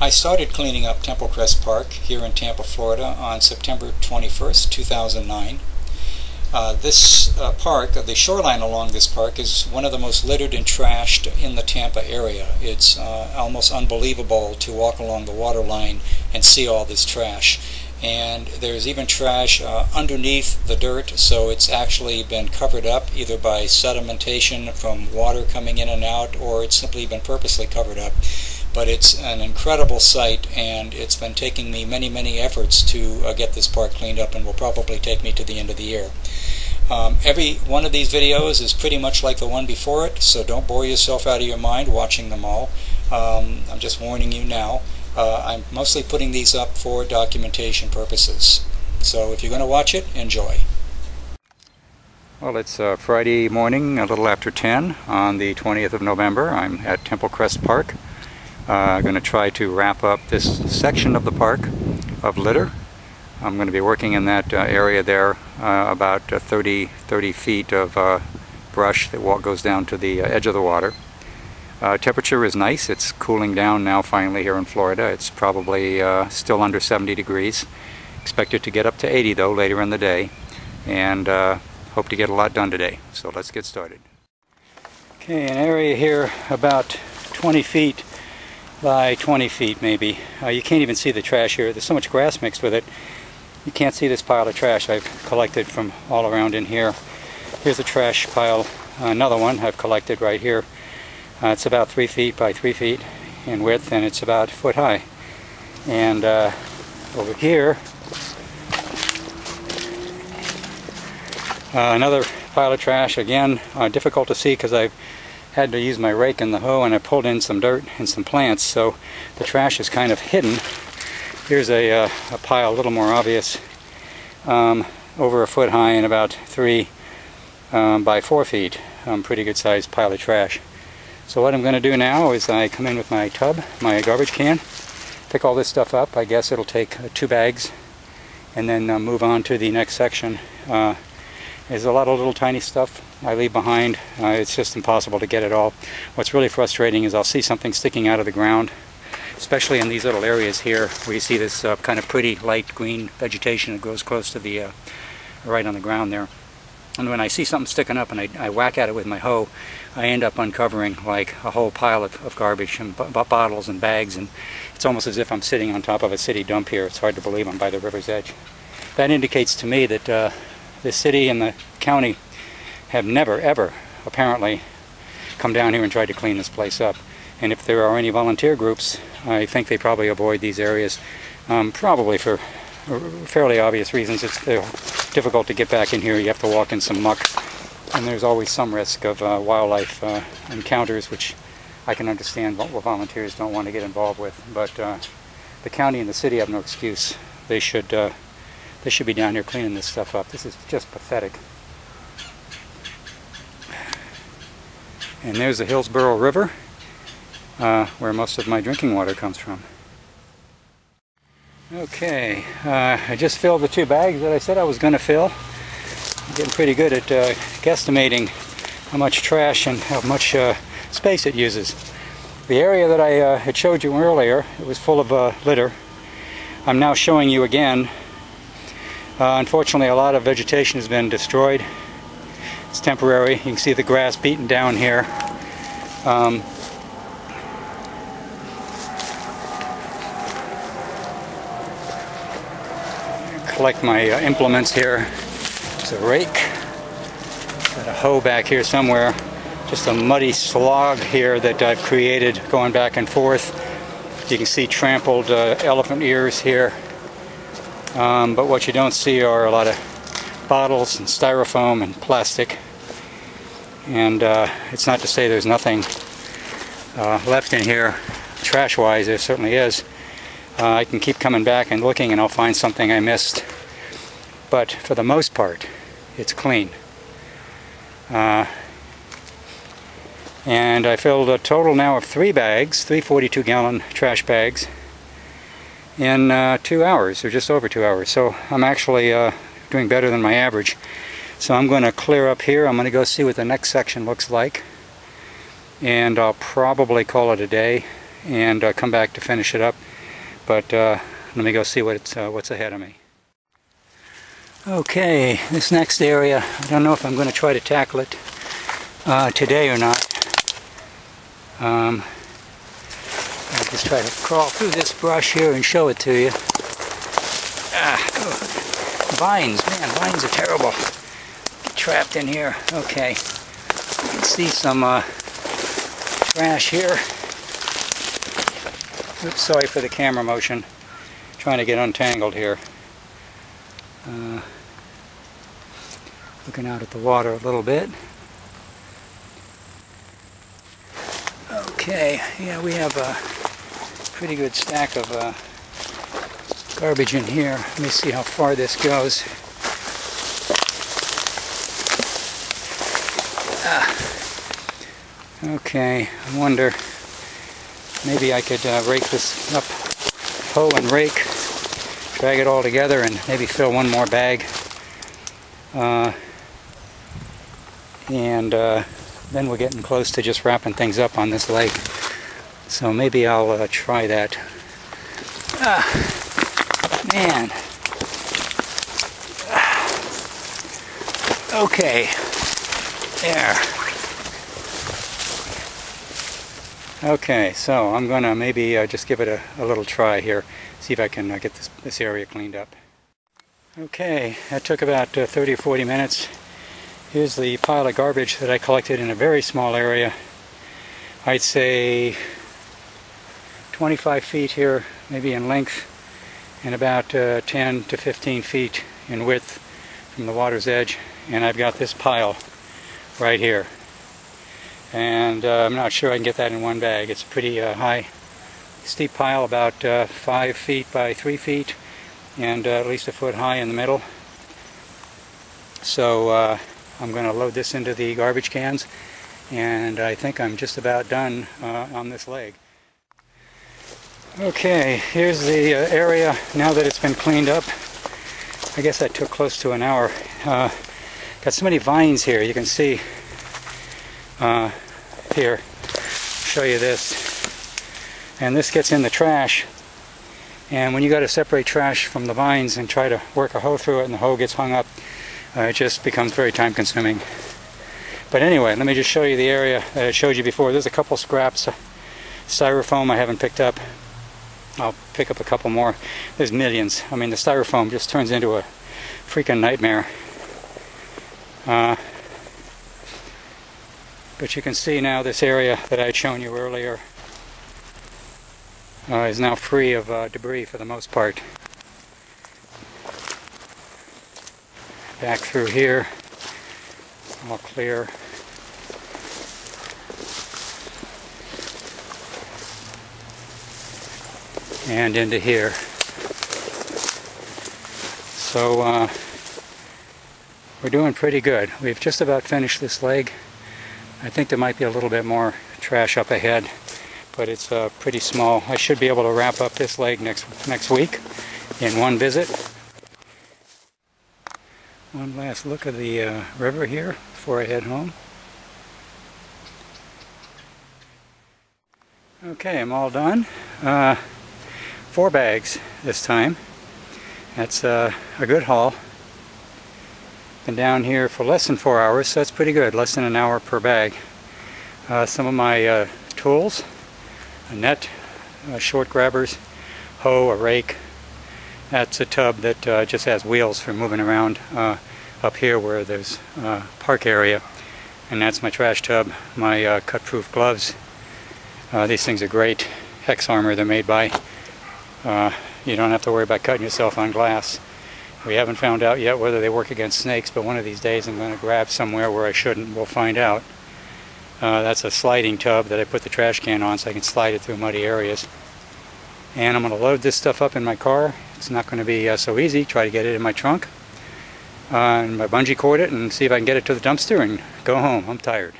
I started cleaning up Temple Crest Park here in Tampa, Florida on September 21st, 2009. This park, the shoreline along this park, is one of the most littered and trashed in the Tampa area. It's almost unbelievable to walk along the waterline and see all this trash. And there's even trash underneath the dirt, so it's actually been covered up either by sedimentation from water coming in and out, or it's simply been purposely covered up. But it's an incredible sight, and it's been taking me many efforts to get this park cleaned up, and will probably take me to the end of the year. Every one of these videos is pretty much like the one before it, so don't bore yourself out of your mind watching them all. I'm just warning you now. I'm mostly putting these up for documentation purposes. So if you're going to watch it, enjoy. Well, it's Friday morning, a little after 10 on the 20th of November. I'm at Temple Crest Park. I'm going to try to wrap up this section of the park of litter. I'm going to be working in that area there, about 30 feet of brush that goes down to the edge of the water. Temperature is nice. It's cooling down now finally here in Florida. It's probably still under 70 degrees. Expect it to get up to 80 though later in the day, and hope to get a lot done today. So let's get started. Okay, an area here about 20 feet by 20 feet maybe. You can't even see the trash here. There's so much grass mixed with it. You can't see this pile of trash I've collected from all around in here. Here's a trash pile, another one I've collected right here. It's about 3 feet by 3 feet in width, and it's about a foot high. And over here, another pile of trash, again difficult to see because I've had to use my rake and the hoe, and I pulled in some dirt and some plants, so the trash is kind of hidden. Here's a pile a little more obvious, over a foot high and about 3 by 4 feet. Pretty good sized pile of trash. So what I'm going to do now is I come in with my tub, my garbage can, pick all this stuff up. I guess it'll take 2 bags, and then move on to the next section. There's a lot of little tiny stuff I leave behind. It's just impossible to get it all. What's really frustrating is I'll see something sticking out of the ground, especially in these little areas here where you see this kind of pretty light green vegetation that grows close to the right on the ground there. And when I see something sticking up and I whack at it with my hoe, I end up uncovering like a whole pile of garbage and bottles and bags, and it's almost as if I'm sitting on top of a city dump here. It's hard to believe I'm by the river's edge. That indicates to me that the city and the county have never ever apparently come down here and tried to clean this place up. And if there are any volunteer groups, I think they probably avoid these areas, probably for fairly obvious reasons. It's difficult to get back in here. You have to walk in some muck, and there's always some risk of wildlife encounters, which I can understand what volunteers don't want to get involved with. But the county and the city have no excuse. They should be down here cleaning this stuff up. This is just pathetic. And there's the Hillsborough River, where most of my drinking water comes from. Okay, I just filled the 2 bags that I said I was going to fill. I'm getting pretty good at guesstimating how much trash and how much space it uses. The area that I had showed you earlier, it was full of litter. I'm now showing you again. Unfortunately, a lot of vegetation has been destroyed. It's temporary. You can see the grass beaten down here. Collect my implements here. There's a rake, got a hoe back here somewhere, just a muddy slog here that I've created going back and forth. You can see trampled elephant ears here, but what you don't see are a lot of bottles and styrofoam and plastic. And it's not to say there's nothing left in here trash wise. There certainly is. I can keep coming back and looking, and I'll find something I missed. But for the most part, it's clean. And I filled a total now of 3 bags, 3 42-gallon trash bags, in 2 hours, or just over 2 hours. So I'm actually doing better than my average. So I'm going to clear up here. I'm going to go see what the next section looks like. And I'll probably call it a day and come back to finish it up. But let me go see what's ahead of me. Okay, this next area, I don't know if I'm going to try to tackle it today or not. I'll just try to crawl through this brush here and show it to you. Vines, man, vines are terrible. Get trapped in here. Okay, you can see some trash here. Oops, sorry for the camera motion. Trying to get untangled here. Looking out at the water a little bit. Okay, yeah, we have a pretty good stack of garbage in here. Let me see how far this goes. Okay, I wonder, maybe I could rake this up, hoe and rake, drag it all together and maybe fill one more bag. Then we're getting close to just wrapping things up on this lake. So maybe I'll try that. Man. Okay. There. Okay, so I'm gonna maybe just give it a little try here. See if I can get this area cleaned up. Okay, that took about 30 or 40 minutes. Here's the pile of garbage that I collected in a very small area. I'd say 25 feet here, maybe in length, and about 10 to 15 feet in width from the water's edge. And I've got this pile right here. And I'm not sure I can get that in one bag. It's a pretty high, steep pile, about 5 feet by 3 feet, and at least a foot high in the middle. So I'm going to load this into the garbage cans, and I think I'm just about done on this leg. Okay, here's the area now that it's been cleaned up. I guess that took close to an hour. Got so many vines here, you can see. Here, show you this. And this gets in the trash. And when you got to separate trash from the vines and try to work a hoe through it and the hoe gets hung up, it just becomes very time consuming. But anyway, let me just show you the area that I showed you before. There's a couple scraps, styrofoam I haven't picked up. I'll pick up a couple more. There's millions. I mean, the styrofoam just turns into a freaking nightmare. But you can see now this area that I had shown you earlier is now free of debris for the most part. Back through here, all clear. And into here. So we're doing pretty good. We've just about finished this leg. I think there might be a little bit more trash up ahead, but it's pretty small. I should be able to wrap up this leg next week in one visit. One last look at the river here before I head home. Okay, I'm all done. 4 bags this time. That's a good haul. Been down here for less than 4 hours, so that's pretty good. Less than an hour per bag. Some of my tools, a net, short grabbers, hoe, a rake. That's a tub that just has wheels for moving around up here where there's park area. And that's my trash tub, my cut-proof gloves. These things are great. Hex armor they're made by. You don't have to worry about cutting yourself on glass. We haven't found out yet whether they work against snakes, but one of these days I'm going to grab somewhere where I shouldn't. We'll find out. That's a sliding tub that I put the trash can on so I can slide it through muddy areas. And I'm going to load this stuff up in my car. It's not going to be so easy. Try to get it in my trunk. And I bungee cord it and see if I can get it to the dumpster and go home. I'm tired.